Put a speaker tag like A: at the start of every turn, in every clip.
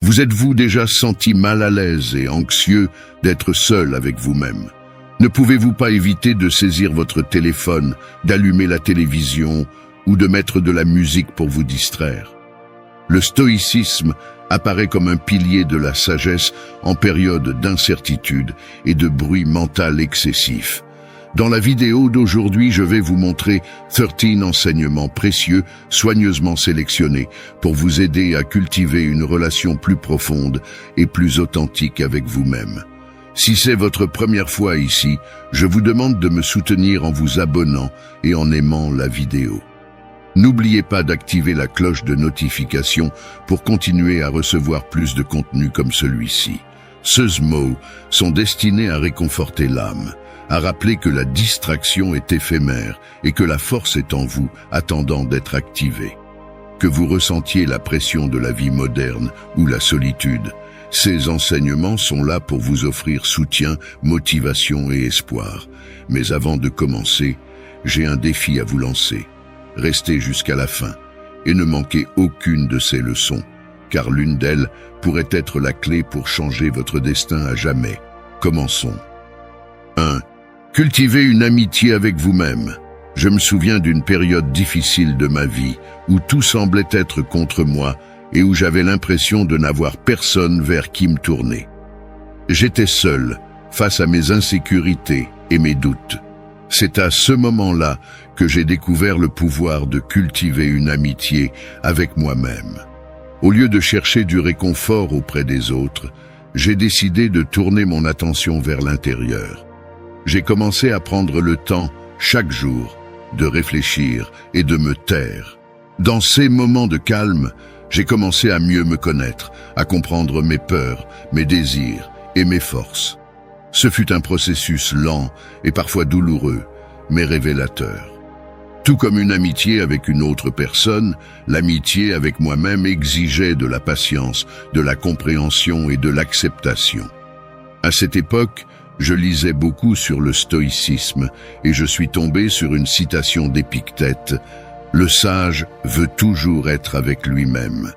A: Vous êtes-vous déjà senti mal à l'aise et anxieux d'être seul avec vous-même? Ne pouvez-vous pas éviter de saisir votre téléphone, d'allumer la télévision ou de mettre de la musique pour vous distraire? Le stoïcisme apparaît comme un pilier de la sagesse en période d'incertitude et de bruit mental excessif. Dans la vidéo d'aujourd'hui, je vais vous montrer 13 enseignements précieux, soigneusement sélectionnés, pour vous aider à cultiver une relation plus profonde et plus authentique avec vous-même. Si c'est votre première fois ici, je vous demande de me soutenir en vous abonnant et en aimant la vidéo. N'oubliez pas d'activer la cloche de notification pour continuer à recevoir plus de contenu comme celui-ci. Ces mots sont destinés à réconforter l'âme, à rappeler que la distraction est éphémère et que la force est en vous, attendant d'être activée. Que vous ressentiez la pression de la vie moderne ou la solitude, ces enseignements sont là pour vous offrir soutien, motivation et espoir. Mais avant de commencer, j'ai un défi à vous lancer. Restez jusqu'à la fin et ne manquez aucune de ces leçons, car l'une d'elles pourrait être la clé pour changer votre destin à jamais. Commençons. 1. Cultivez une amitié avec vous-même. Je me souviens d'une période difficile de ma vie où tout semblait être contre moi et où j'avais l'impression de n'avoir personne vers qui me tourner. J'étais seul face à mes insécurités et mes doutes. C'est à ce moment-là que j'ai découvert le pouvoir de cultiver une amitié avec moi-même. Au lieu de chercher du réconfort auprès des autres, j'ai décidé de tourner mon attention vers l'intérieur. J'ai commencé à prendre le temps, chaque jour, de réfléchir et de me taire. Dans ces moments de calme, j'ai commencé à mieux me connaître, à comprendre mes peurs, mes désirs et mes forces. Ce fut un processus lent et parfois douloureux, mais révélateur. Tout comme une amitié avec une autre personne, l'amitié avec moi-même exigeait de la patience, de la compréhension et de l'acceptation. À cette époque, je lisais beaucoup sur le stoïcisme et je suis tombé sur une citation d'Épictète. Le sage veut toujours être avec lui-même.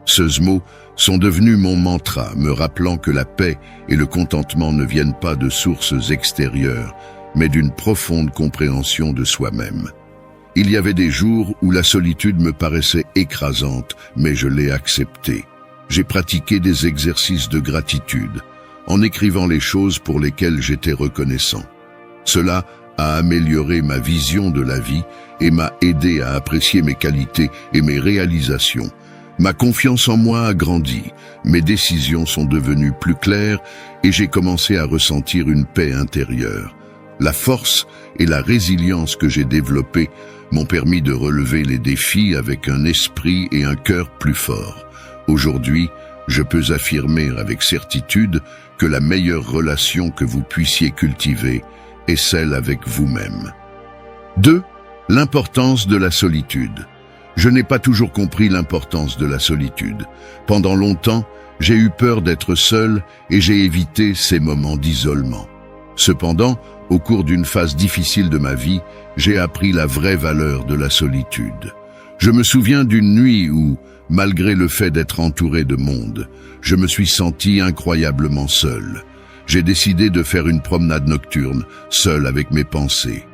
A: Ces mots sont devenus mon mantra, me rappelant que la paix et le contentement ne viennent pas de sources extérieures, mais d'une profonde compréhension de soi-même. Il y avait des jours où la solitude me paraissait écrasante, mais je l'ai acceptée. J'ai pratiqué des exercices de gratitude, en écrivant les choses pour lesquelles j'étais reconnaissant. Cela a amélioré ma vision de la vie et m'a aidé à apprécier mes qualités et mes réalisations. Ma confiance en moi a grandi, mes décisions sont devenues plus claires et j'ai commencé à ressentir une paix intérieure. La force et la résilience que j'ai développées m'ont permis de relever les défis avec un esprit et un cœur plus forts. Aujourd'hui, je peux affirmer avec certitude que la meilleure relation que vous puissiez cultiver est celle avec vous-même. 2. L'importance de la solitude. Je n'ai pas toujours compris l'importance de la solitude. Pendant longtemps, j'ai eu peur d'être seul et j'ai évité ces moments d'isolement. Cependant, au cours d'une phase difficile de ma vie, j'ai appris la vraie valeur de la solitude. Je me souviens d'une nuit où, malgré le fait d'être entouré de monde, je me suis senti incroyablement seul. J'ai décidé de faire une promenade nocturne, seul avec mes pensées.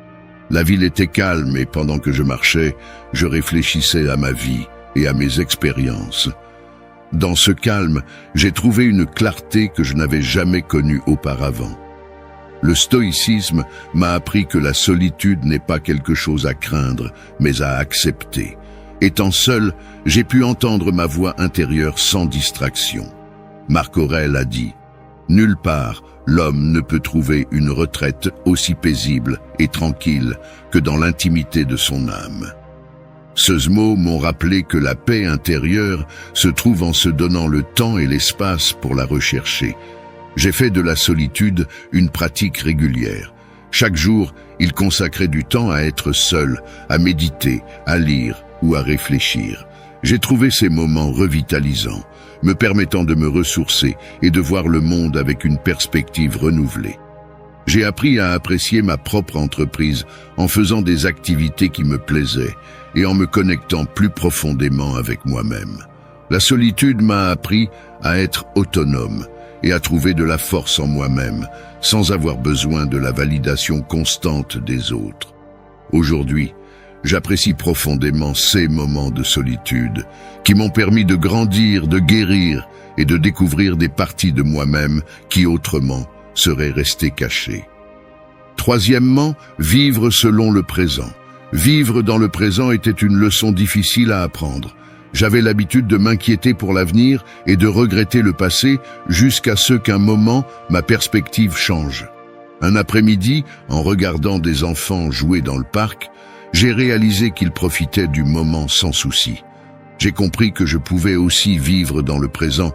A: La ville était calme et pendant que je marchais, je réfléchissais à ma vie et à mes expériences. Dans ce calme, j'ai trouvé une clarté que je n'avais jamais connue auparavant. Le stoïcisme m'a appris que la solitude n'est pas quelque chose à craindre, mais à accepter. Étant seul, j'ai pu entendre ma voix intérieure sans distraction. Marc Aurèle a dit « Nulle part, l'homme ne peut trouver une retraite aussi paisible et tranquille que dans l'intimité de son âme. » Ces mots m'ont rappelé que la paix intérieure se trouve en se donnant le temps et l'espace pour la rechercher. J'ai fait de la solitude une pratique régulière. Chaque jour, il consacrait du temps à être seul, à méditer, à lire ou à réfléchir. J'ai trouvé ces moments revitalisants, me permettant de me ressourcer et de voir le monde avec une perspective renouvelée. J'ai appris à apprécier ma propre entreprise en faisant des activités qui me plaisaient et en me connectant plus profondément avec moi-même. La solitude m'a appris à être autonome et à trouver de la force en moi-même, sans avoir besoin de la validation constante des autres. Aujourd'hui, j'apprécie profondément ces moments de solitude qui m'ont permis de grandir, de guérir et de découvrir des parties de moi-même qui autrement seraient restées cachées. Troisièmement, vivre selon le présent. Vivre dans le présent était une leçon difficile à apprendre. J'avais l'habitude de m'inquiéter pour l'avenir et de regretter le passé jusqu'à ce qu'un moment, ma perspective change. Un après-midi, en regardant des enfants jouer dans le parc, j'ai réalisé qu'ils profitaient du moment sans souci. J'ai compris que je pouvais aussi vivre dans le présent,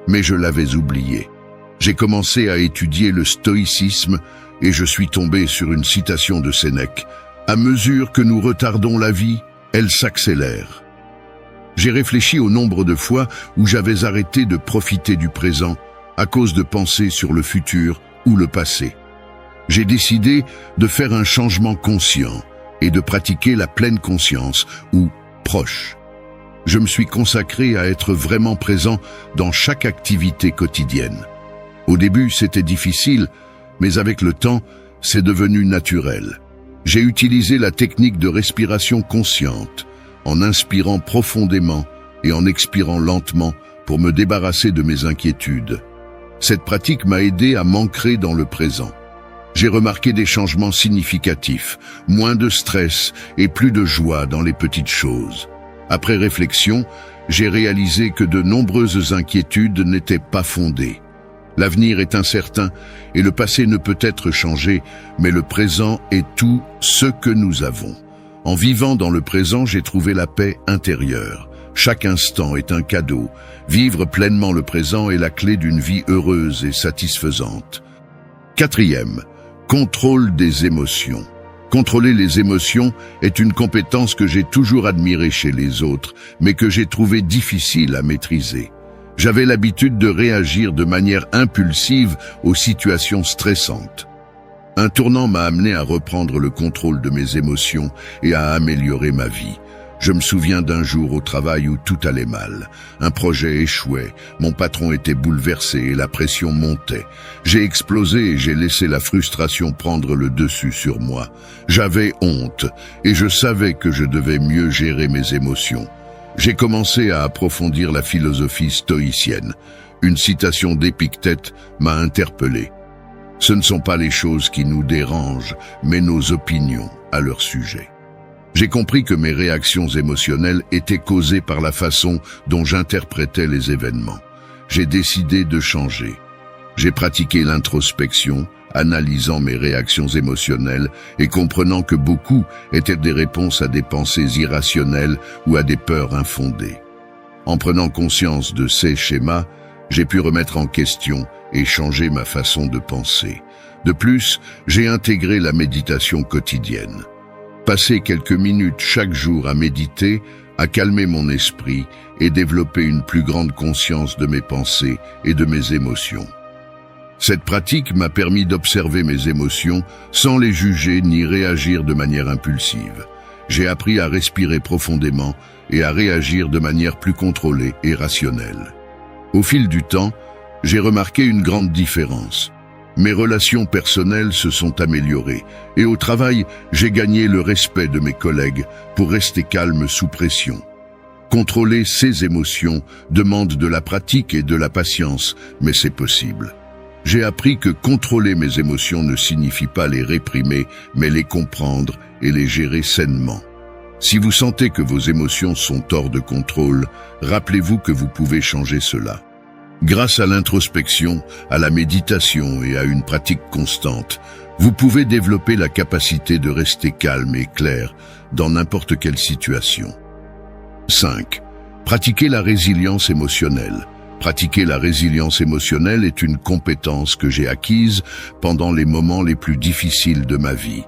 A: mais je l'avais oublié. J'ai commencé à étudier le stoïcisme et je suis tombé sur une citation de Sénèque. À mesure que nous retardons la vie, elle s'accélère. J'ai réfléchi au nombre de fois où j'avais arrêté de profiter du présent à cause de pensées sur le futur ou le passé. J'ai décidé de faire un changement conscient et de pratiquer la pleine conscience ou proche. Je me suis consacré à être vraiment présent dans chaque activité quotidienne. Au début, c'était difficile, mais avec le temps, c'est devenu naturel. J'ai utilisé la technique de respiration consciente, en inspirant profondément et en expirant lentement pour me débarrasser de mes inquiétudes. Cette pratique m'a aidé à m'ancrer dans le présent. J'ai remarqué des changements significatifs, moins de stress et plus de joie dans les petites choses. Après réflexion, j'ai réalisé que de nombreuses inquiétudes n'étaient pas fondées. L'avenir est incertain et le passé ne peut être changé, mais le présent est tout ce que nous avons. En vivant dans le présent, j'ai trouvé la paix intérieure. Chaque instant est un cadeau. Vivre pleinement le présent est la clé d'une vie heureuse et satisfaisante. Quatrième, contrôle des émotions. Contrôler les émotions est une compétence que j'ai toujours admirée chez les autres, mais que j'ai trouvé difficile à maîtriser. J'avais l'habitude de réagir de manière impulsive aux situations stressantes. Un tournant m'a amené à reprendre le contrôle de mes émotions et à améliorer ma vie. Je me souviens d'un jour au travail où tout allait mal. Un projet échouait, mon patron était bouleversé et la pression montait. J'ai explosé et j'ai laissé la frustration prendre le dessus sur moi. J'avais honte et je savais que je devais mieux gérer mes émotions. J'ai commencé à approfondir la philosophie stoïcienne. Une citation d'Épictète m'a interpellé. Ce ne sont pas les choses qui nous dérangent, mais nos opinions à leur sujet. J'ai compris que mes réactions émotionnelles étaient causées par la façon dont j'interprétais les événements. J'ai décidé de changer. J'ai pratiqué l'introspection, analysant mes réactions émotionnelles et comprenant que beaucoup étaient des réponses à des pensées irrationnelles ou à des peurs infondées. En prenant conscience de ces schémas, j'ai pu remettre en question et changer ma façon de penser. De plus, j'ai intégré la méditation quotidienne. Passer quelques minutes chaque jour à méditer, à calmer mon esprit et développer une plus grande conscience de mes pensées et de mes émotions. Cette pratique m'a permis d'observer mes émotions sans les juger ni réagir de manière impulsive. J'ai appris à respirer profondément et à réagir de manière plus contrôlée et rationnelle. Au fil du temps, j'ai remarqué une grande différence. Mes relations personnelles se sont améliorées et au travail, j'ai gagné le respect de mes collègues pour rester calme sous pression. Contrôler ses émotions demande de la pratique et de la patience, mais c'est possible. J'ai appris que contrôler mes émotions ne signifie pas les réprimer, mais les comprendre et les gérer sainement. Si vous sentez que vos émotions sont hors de contrôle, rappelez-vous que vous pouvez changer cela. Grâce à l'introspection, à la méditation et à une pratique constante, vous pouvez développer la capacité de rester calme et clair dans n'importe quelle situation. 5. Pratiquer la résilience émotionnelle. Pratiquer la résilience émotionnelle est une compétence que j'ai acquise pendant les moments les plus difficiles de ma vie.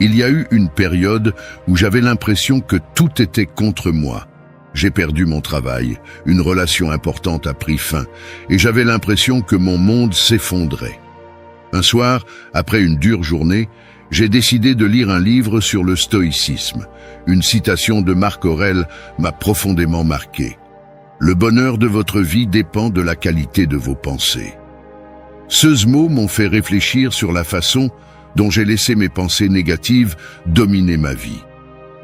A: Il y a eu une période où j'avais l'impression que tout était contre moi. J'ai perdu mon travail, une relation importante a pris fin, et j'avais l'impression que mon monde s'effondrait. Un soir, après une dure journée, j'ai décidé de lire un livre sur le stoïcisme. Une citation de Marc Aurèle m'a profondément marqué. Le bonheur de votre vie dépend de la qualité de vos pensées. Ces mots m'ont fait réfléchir sur la façon dont j'ai laissé mes pensées négatives dominer ma vie.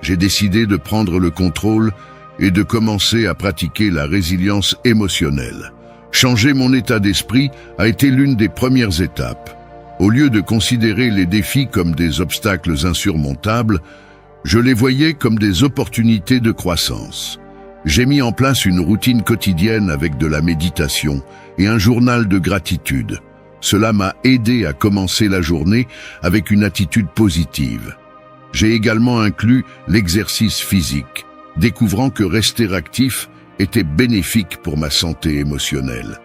A: J'ai décidé de prendre le contrôle et de commencer à pratiquer la résilience émotionnelle. Changer mon état d'esprit a été l'une des premières étapes. Au lieu de considérer les défis comme des obstacles insurmontables, je les voyais comme des opportunités de croissance. J'ai mis en place une routine quotidienne avec de la méditation et un journal de gratitude. Cela m'a aidé à commencer la journée avec une attitude positive. J'ai également inclus l'exercice physique, découvrant que rester actif était bénéfique pour ma santé émotionnelle.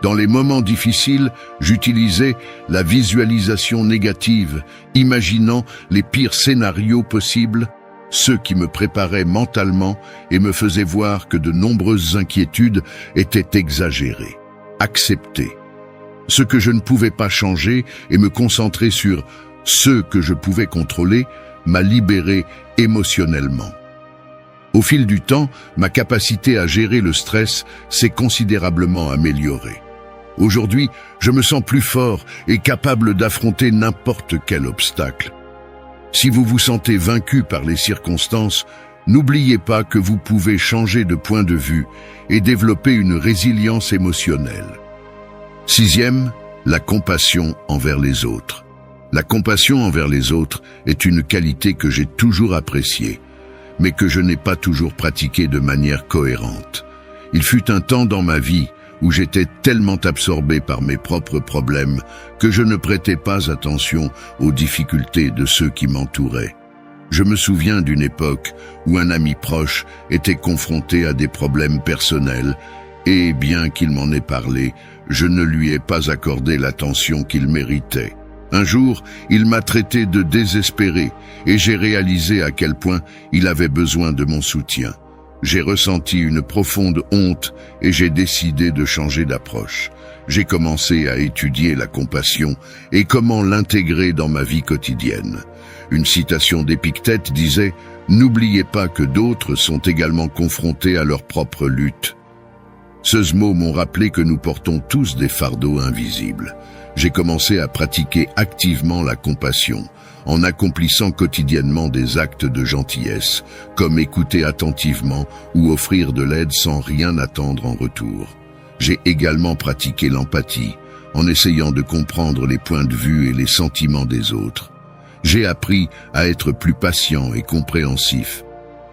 A: Dans les moments difficiles, j'utilisais la visualisation négative, imaginant les pires scénarios possibles, ceux qui me préparaient mentalement et me faisaient voir que de nombreuses inquiétudes étaient exagérées. Accepter ce que je ne pouvais pas changer et me concentrer sur ce que je pouvais contrôler m'a libéré émotionnellement. Au fil du temps, ma capacité à gérer le stress s'est considérablement améliorée. Aujourd'hui, je me sens plus fort et capable d'affronter n'importe quel obstacle. Si vous vous sentez vaincu par les circonstances, n'oubliez pas que vous pouvez changer de point de vue et développer une résilience émotionnelle. 6e, la compassion envers les autres. La compassion envers les autres est une qualité que j'ai toujours appréciée, mais que je n'ai pas toujours pratiquée de manière cohérente. Il fut un temps dans ma vie où j'étais tellement absorbé par mes propres problèmes que je ne prêtais pas attention aux difficultés de ceux qui m'entouraient. Je me souviens d'une époque où un ami proche était confronté à des problèmes personnels et, bien qu'il m'en ait parlé, je ne lui ai pas accordé l'attention qu'il méritait. Un jour, il m'a traité de désespéré et j'ai réalisé à quel point il avait besoin de mon soutien. J'ai ressenti une profonde honte et j'ai décidé de changer d'approche. J'ai commencé à étudier la compassion et comment l'intégrer dans ma vie quotidienne. Une citation d'Épictète disait « N'oubliez pas que d'autres sont également confrontés à leur propre lutte ». Ces mots m'ont rappelé que nous portons tous des fardeaux invisibles. J'ai commencé à pratiquer activement la compassion, en accomplissant quotidiennement des actes de gentillesse, comme écouter attentivement ou offrir de l'aide sans rien attendre en retour. J'ai également pratiqué l'empathie, en essayant de comprendre les points de vue et les sentiments des autres. J'ai appris à être plus patient et compréhensif.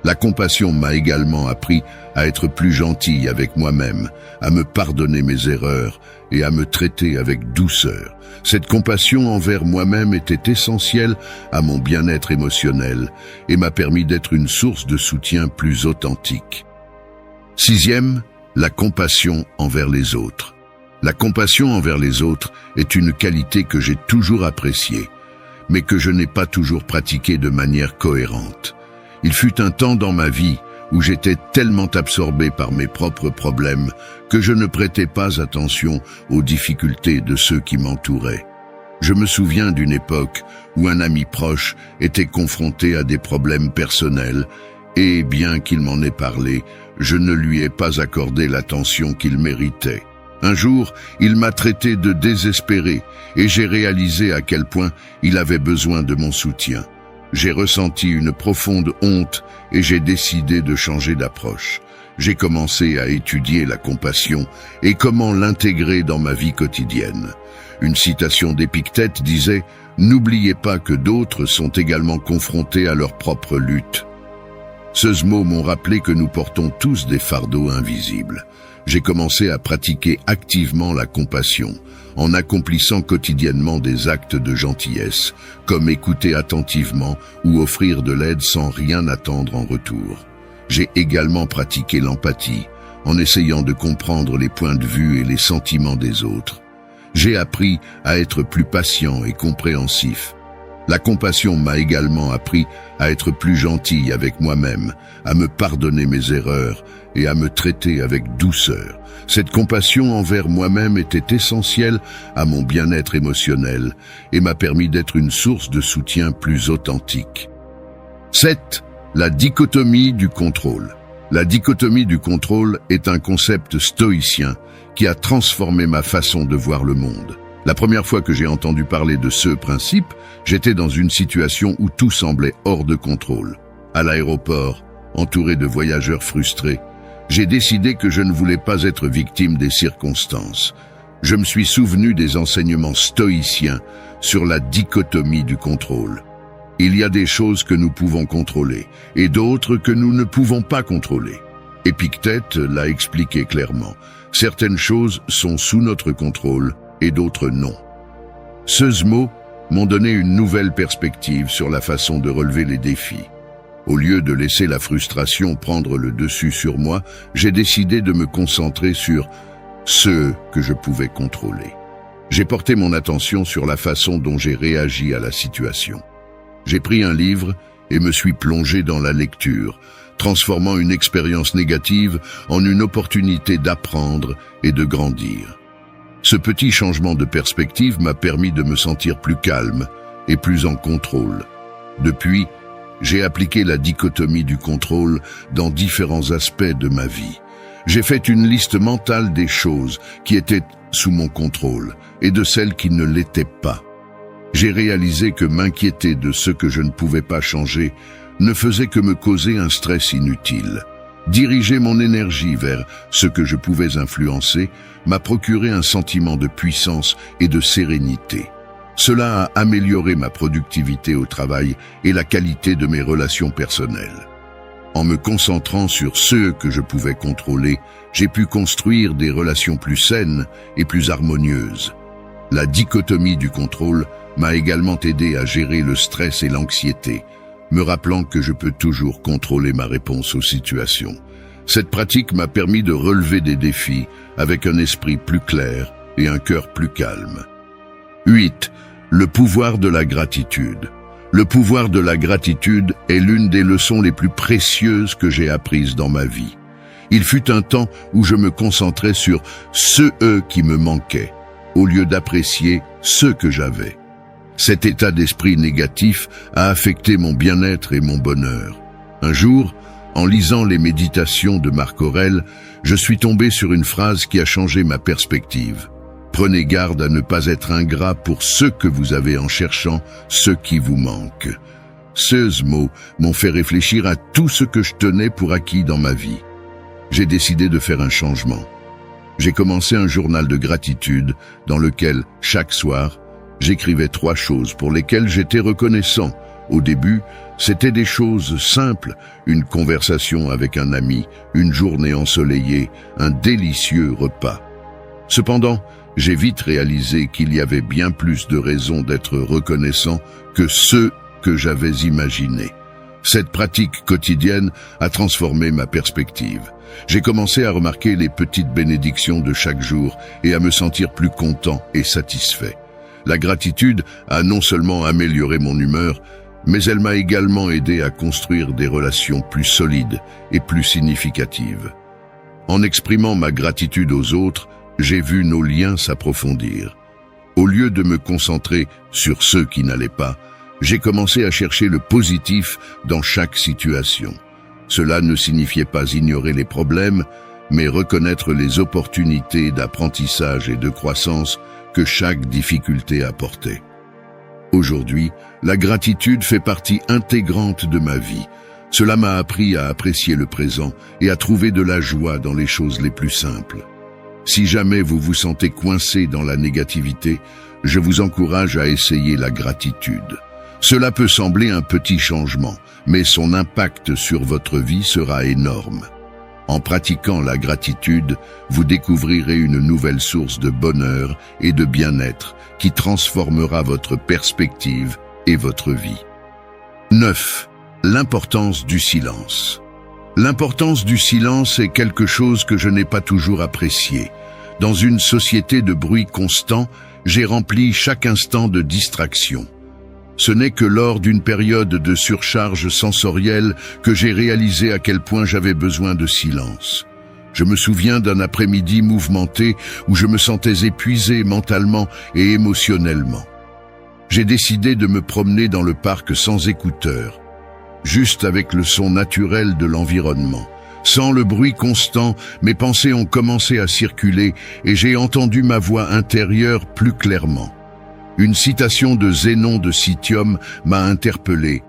A: La compassion m'a également appris à être plus gentil avec moi-même, à me pardonner mes erreurs et à me traiter avec douceur. Cette compassion envers moi-même était essentielle à mon bien-être émotionnel et m'a permis d'être une source de soutien plus authentique. 6e, la compassion envers les autres. La compassion envers les autres est une qualité que j'ai toujours appréciée, mais que je n'ai pas toujours pratiquée de manière cohérente. Il fut un temps dans ma vie où j'étais tellement absorbé par mes propres problèmes que je ne prêtais pas attention aux difficultés de ceux qui m'entouraient. Je me souviens d'une époque où un ami proche était confronté à des problèmes personnels et, bien qu'il m'en ait parlé, je ne lui ai pas accordé l'attention qu'il méritait. Un jour, il m'a traité de désespéré et j'ai réalisé à quel point il avait besoin de mon soutien. J'ai ressenti une profonde honte et j'ai décidé de changer d'approche. J'ai commencé à étudier la compassion et comment l'intégrer dans ma vie quotidienne. Une citation d'Épictète disait « N'oubliez pas que d'autres sont également confrontés à leur propre lutte ». Ces mots m'ont rappelé que nous portons tous des fardeaux invisibles. J'ai commencé à pratiquer activement la compassion, en accomplissant quotidiennement des actes de gentillesse, comme écouter attentivement ou offrir de l'aide sans rien attendre en retour. J'ai également pratiqué l'empathie, en essayant de comprendre les points de vue et les sentiments des autres. J'ai appris à être plus patient et compréhensif. La compassion m'a également appris à être plus gentil avec moi-même, à me pardonner mes erreurs et à me traiter avec douceur. Cette compassion envers moi-même était essentielle à mon bien-être émotionnel et m'a permis d'être une source de soutien plus authentique. 7. La dichotomie du contrôle. La dichotomie du contrôle est un concept stoïcien qui a transformé ma façon de voir le monde. La première fois que j'ai entendu parler de ce principe, j'étais dans une situation où tout semblait hors de contrôle. À l'aéroport, entouré de voyageurs frustrés, j'ai décidé que je ne voulais pas être victime des circonstances. Je me suis souvenu des enseignements stoïciens sur la dichotomie du contrôle. Il y a des choses que nous pouvons contrôler et d'autres que nous ne pouvons pas contrôler. Épictète l'a expliqué clairement. Certaines choses sont sous notre contrôle et d'autres non. Ces mots m'ont donné une nouvelle perspective sur la façon de relever les défis. Au lieu de laisser la frustration prendre le dessus sur moi, j'ai décidé de me concentrer sur ce que je pouvais contrôler. J'ai porté mon attention sur la façon dont j'ai réagi à la situation. J'ai pris un livre et me suis plongé dans la lecture, transformant une expérience négative en une opportunité d'apprendre et de grandir. Ce petit changement de perspective m'a permis de me sentir plus calme et plus en contrôle. Depuis, j'ai appliqué la dichotomie du contrôle dans différents aspects de ma vie. J'ai fait une liste mentale des choses qui étaient sous mon contrôle et de celles qui ne l'étaient pas. J'ai réalisé que m'inquiéter de ce que je ne pouvais pas changer ne faisait que me causer un stress inutile. Diriger mon énergie vers ce que je pouvais influencer m'a procuré un sentiment de puissance et de sérénité. Cela a amélioré ma productivité au travail et la qualité de mes relations personnelles. En me concentrant sur ce que je pouvais contrôler, j'ai pu construire des relations plus saines et plus harmonieuses. La dichotomie du contrôle m'a également aidé à gérer le stress et l'anxiété, me rappelant que je peux toujours contrôler ma réponse aux situations. Cette pratique m'a permis de relever des défis avec un esprit plus clair et un cœur plus calme. 8. Le pouvoir de la gratitude. Le pouvoir de la gratitude est l'une des leçons les plus précieuses que j'ai apprises dans ma vie. Il fut un temps où je me concentrais sur ce qui me manquait, au lieu d'apprécier ce que j'avais. Cet état d'esprit négatif a affecté mon bien-être et mon bonheur. Un jour, en lisant les méditations de Marc Aurèle, je suis tombé sur une phrase qui a changé ma perspective. Prenez garde à ne pas être ingrat pour ce que vous avez en cherchant ce qui vous manque. Ces mots m'ont fait réfléchir à tout ce que je tenais pour acquis dans ma vie. J'ai décidé de faire un changement. J'ai commencé un journal de gratitude dans lequel, chaque soir, j'écrivais 3 choses pour lesquelles j'étais reconnaissant. Au début, c'était des choses simples, une conversation avec un ami, une journée ensoleillée, un délicieux repas. Cependant, j'ai vite réalisé qu'il y avait bien plus de raisons d'être reconnaissant que ce que j'avais imaginé. Cette pratique quotidienne a transformé ma perspective. J'ai commencé à remarquer les petites bénédictions de chaque jour et à me sentir plus content et satisfait. La gratitude a non seulement amélioré mon humeur, mais elle m'a également aidé à construire des relations plus solides et plus significatives. En exprimant ma gratitude aux autres, j'ai vu nos liens s'approfondir. Au lieu de me concentrer sur ceux qui n'allaient pas, j'ai commencé à chercher le positif dans chaque situation. Cela ne signifiait pas ignorer les problèmes, mais reconnaître les opportunités d'apprentissage et de croissance que chaque difficulté apportait. Aujourd'hui, la gratitude fait partie intégrante de ma vie. Cela m'a appris à apprécier le présent et à trouver de la joie dans les choses les plus simples. Si jamais vous vous sentez coincé dans la négativité, je vous encourage à essayer la gratitude. Cela peut sembler un petit changement, mais son impact sur votre vie sera énorme. En pratiquant la gratitude, vous découvrirez une nouvelle source de bonheur et de bien-être qui transformera votre perspective et votre vie. 9. L'importance du silence. L'importance du silence est quelque chose que je n'ai pas toujours apprécié. Dans une société de bruit constant, j'ai rempli chaque instant de distraction. Ce n'est que lors d'une période de surcharge sensorielle que j'ai réalisé à quel point j'avais besoin de silence. Je me souviens d'un après-midi mouvementé où je me sentais épuisé mentalement et émotionnellement. J'ai décidé de me promener dans le parc sans écouteurs, juste avec le son naturel de l'environnement. Sans le bruit constant, mes pensées ont commencé à circuler et j'ai entendu ma voix intérieure plus clairement. Une citation de Zénon de Citium m'a interpellé.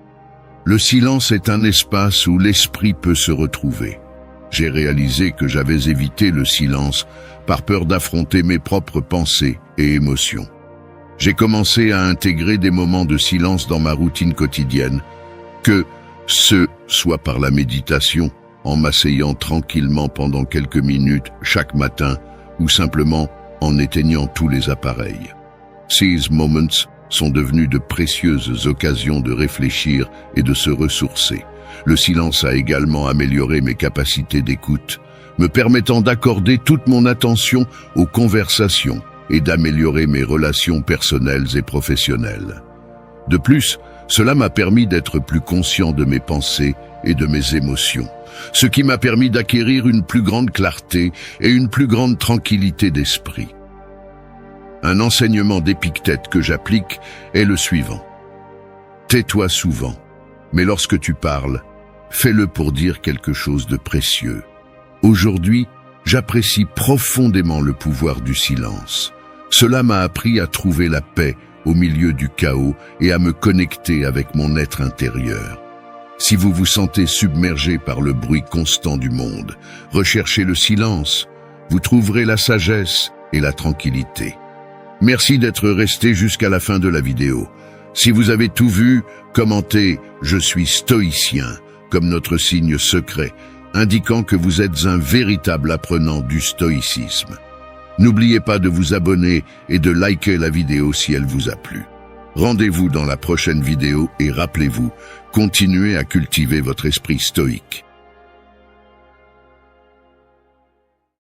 A: Le silence est un espace où l'esprit peut se retrouver. J'ai réalisé que j'avais évité le silence par peur d'affronter mes propres pensées et émotions. J'ai commencé à intégrer des moments de silence dans ma routine quotidienne, que ce soit par la méditation, en m'asseyant tranquillement pendant quelques minutes chaque matin, ou simplement en éteignant tous les appareils. These moments sont devenus de précieuses occasions de réfléchir et de se ressourcer. Le silence a également amélioré mes capacités d'écoute, me permettant d'accorder toute mon attention aux conversations et d'améliorer mes relations personnelles et professionnelles. De plus, cela m'a permis d'être plus conscient de mes pensées et de mes émotions, ce qui m'a permis d'acquérir une plus grande clarté et une plus grande tranquillité d'esprit. Un enseignement d'Épictète que j'applique est le suivant. Tais-toi souvent, mais lorsque tu parles, fais-le pour dire quelque chose de précieux. Aujourd'hui, j'apprécie profondément le pouvoir du silence. Cela m'a appris à trouver la paix au milieu du chaos et à me connecter avec mon être intérieur. Si vous vous sentez submergé par le bruit constant du monde, recherchez le silence, vous trouverez la sagesse et la tranquillité. Merci d'être resté jusqu'à la fin de la vidéo. Si vous avez tout vu, commentez « Je suis stoïcien » comme notre signe secret, indiquant que vous êtes un véritable apprenant du stoïcisme. N'oubliez pas de vous abonner et de liker la vidéo si elle vous a plu. Rendez-vous dans la prochaine vidéo et rappelez-vous, continuez à cultiver votre esprit stoïque.